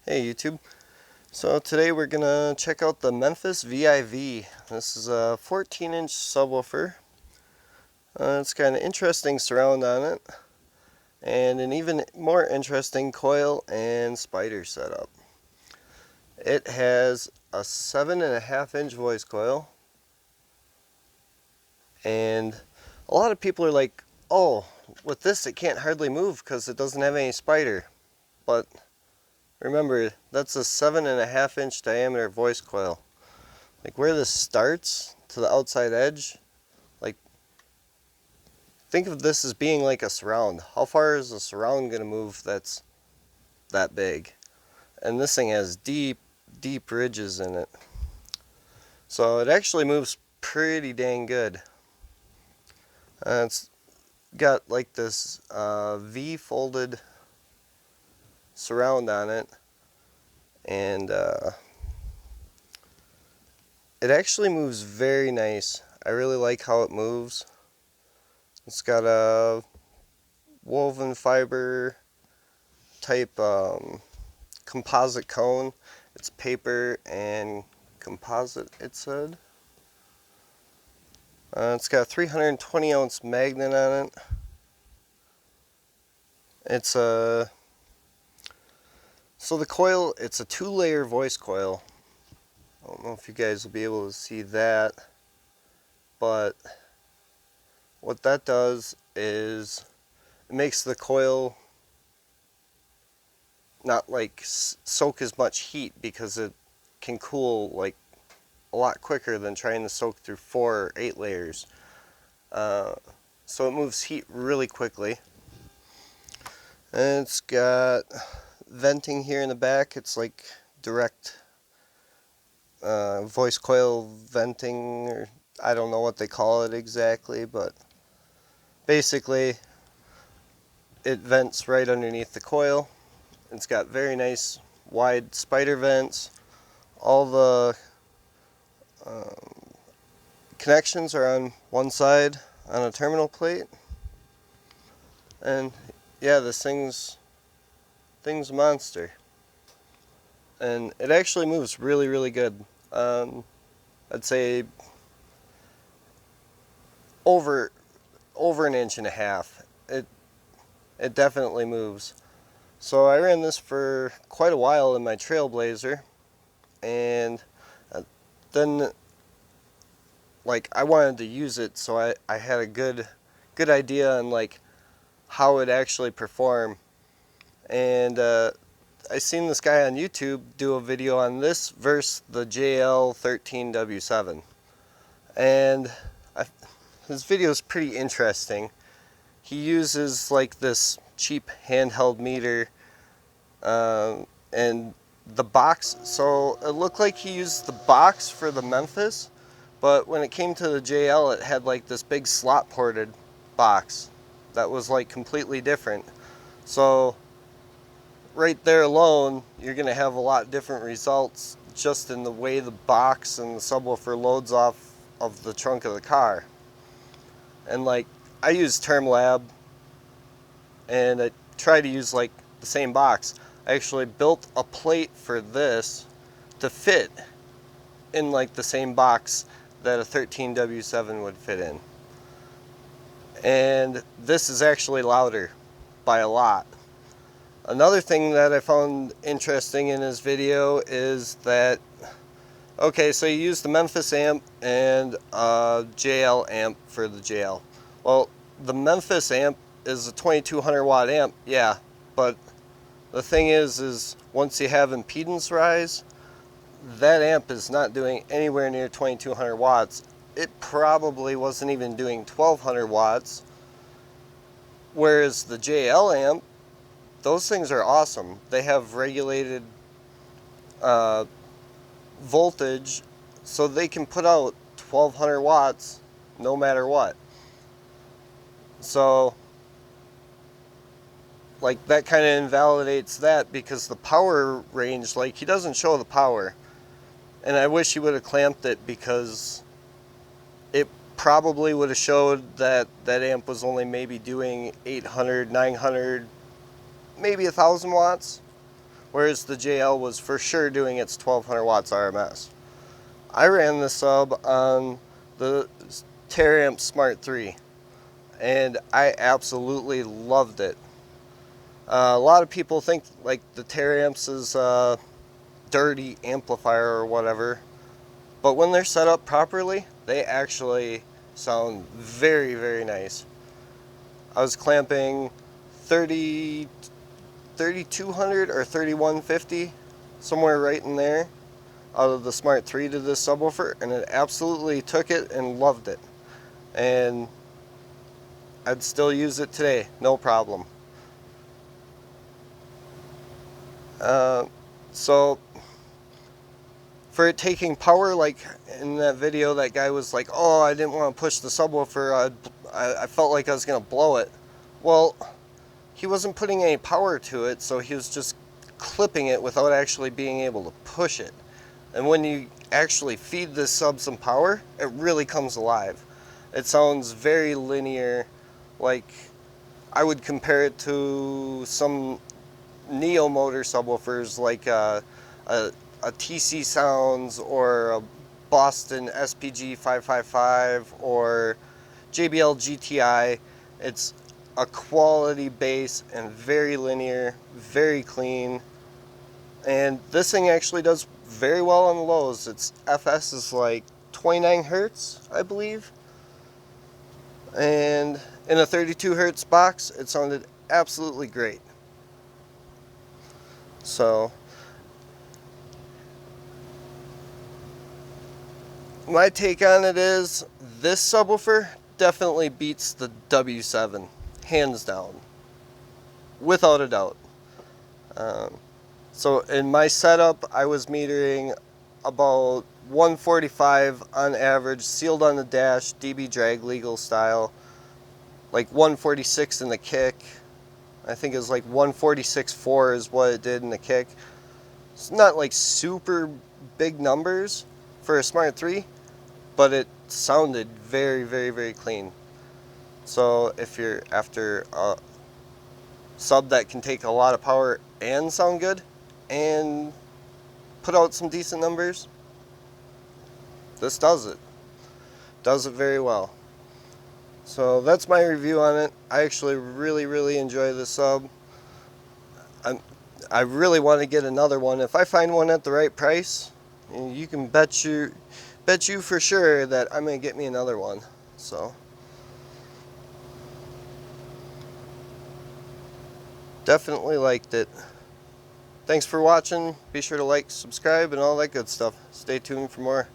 Hey YouTube. So today we're gonna check out the Memphis VIV. This is a 14-inch subwoofer. It's got an interesting surround on it and an even more interesting coil and spider setup. It has a 7.5-inch voice coil, and a lot of people are like, oh, with this it can't hardly move because it doesn't have any spider. But remember, that's a 7.5-inch diameter voice coil. Like where this starts to the outside edge, like think of this as being like a surround. How far is a surround going to move that's that big? And this thing has deep ridges in it. So it actually moves pretty dang good. It's got like this V folded surround on it, and it actually moves very nice. I really like how it moves. It's got a woven fiber type composite cone. It's paper and composite, it said. It's got a 320 ounce magnet on it. It's a so the coil, it's a 2-layer voice coil. I don't know if you guys will be able to see that, but what that does is it makes the coil not like soak as much heat, because it can cool like a lot quicker than trying to soak through 4 or 8 layers. So it moves heat really quickly. And it's got venting here in the back. It's like direct voice coil venting, or I don't know what they call it exactly, but basically it vents right underneath the coil. It's got very nice wide spider vents. All the connections are on one side on a terminal plate. And yeah, this thing's a monster. And it actually moves really good. I'd say over 1.5 inches. It definitely moves. So I ran this for quite a while in my Trailblazer, and then like I wanted to use it, so I had a good idea on like how it actually perform. And I seen this guy on YouTube do a video on this versus the JL13W7, and his video is pretty interesting. He uses like this cheap handheld meter, and the box, so it looked like he used the box for the Memphis, but when it came to the JL, it had like this big slot ported box that was like completely different. So right there alone, you're going to have a lot different results just in the way the box and the subwoofer loads off of the trunk of the car. And like I use TermLab, and I try to use like the same box. I actually built a plate for this to fit in like the same box that a 13W7 would fit in. And this is actually louder by a lot. Another thing that I found interesting in his video is that, okay, so you use the Memphis amp and a JL amp for the JL. Well, the Memphis amp is a 2200 watt amp, yeah, but the thing is once you have impedance rise, that amp is not doing anywhere near 2200 watts. It probably wasn't even doing 1200 watts, whereas the JL amp, those things are awesome. They have regulated voltage, so they can put out 1200 watts no matter what. So like that kind of invalidates that, because the power range, like he doesn't show the power, and I wish he would have clamped it, because it probably would have showed that that amp was only maybe doing 800, 900, maybe 1000 watts, whereas the JL was for sure doing its 1200 watts RMS. I ran the sub on the Teraamp Smart 3, and I absolutely loved it. A lot of people think like the Teraamps is a dirty amplifier or whatever, but when they're set up properly, they actually sound very, very nice. I was clamping 3200 or 3150, somewhere right in there, out of the Smart 3 to this subwoofer, and it absolutely took it and loved it. And I'd still use it today, no problem. So for it taking power, like in that video, that guy was like, oh, I didn't want to push the subwoofer, I felt like I was going to blow it. Well, he wasn't putting any power to it, so he was just clipping it without actually being able to push it. And when you actually feed this sub some power, it really comes alive. It sounds very linear, like I would compare it to some Neo motor subwoofers, like a TC Sounds or a Boston SPG 555 or JBL GTI. It's a quality bass and very linear, very clean. And this thing actually does very well on the lows. Its FS is like 29 Hertz, I believe. And in a 32 Hertz box, it sounded absolutely great. So my take on it is this subwoofer definitely beats the W7, hands down, without a doubt. So in my setup, I was metering about 145 on average, sealed on the dash, DB drag legal style, like 146 in the kick. I think it was like 146.4 is what it did in the kick. It's not like super big numbers for a Smart 3, but it sounded very, very, very clean. So if you're after a sub that can take a lot of power and sound good and put out some decent numbers, this does it. Does it very well. So that's my review on it. I actually really, really enjoy the sub. I really want to get another one. If I find one at the right price, you can bet you for sure that I'm going to get me another one. So definitely liked it. Thanks for watching. Be sure to like, subscribe, and all that good stuff. Stay tuned for more.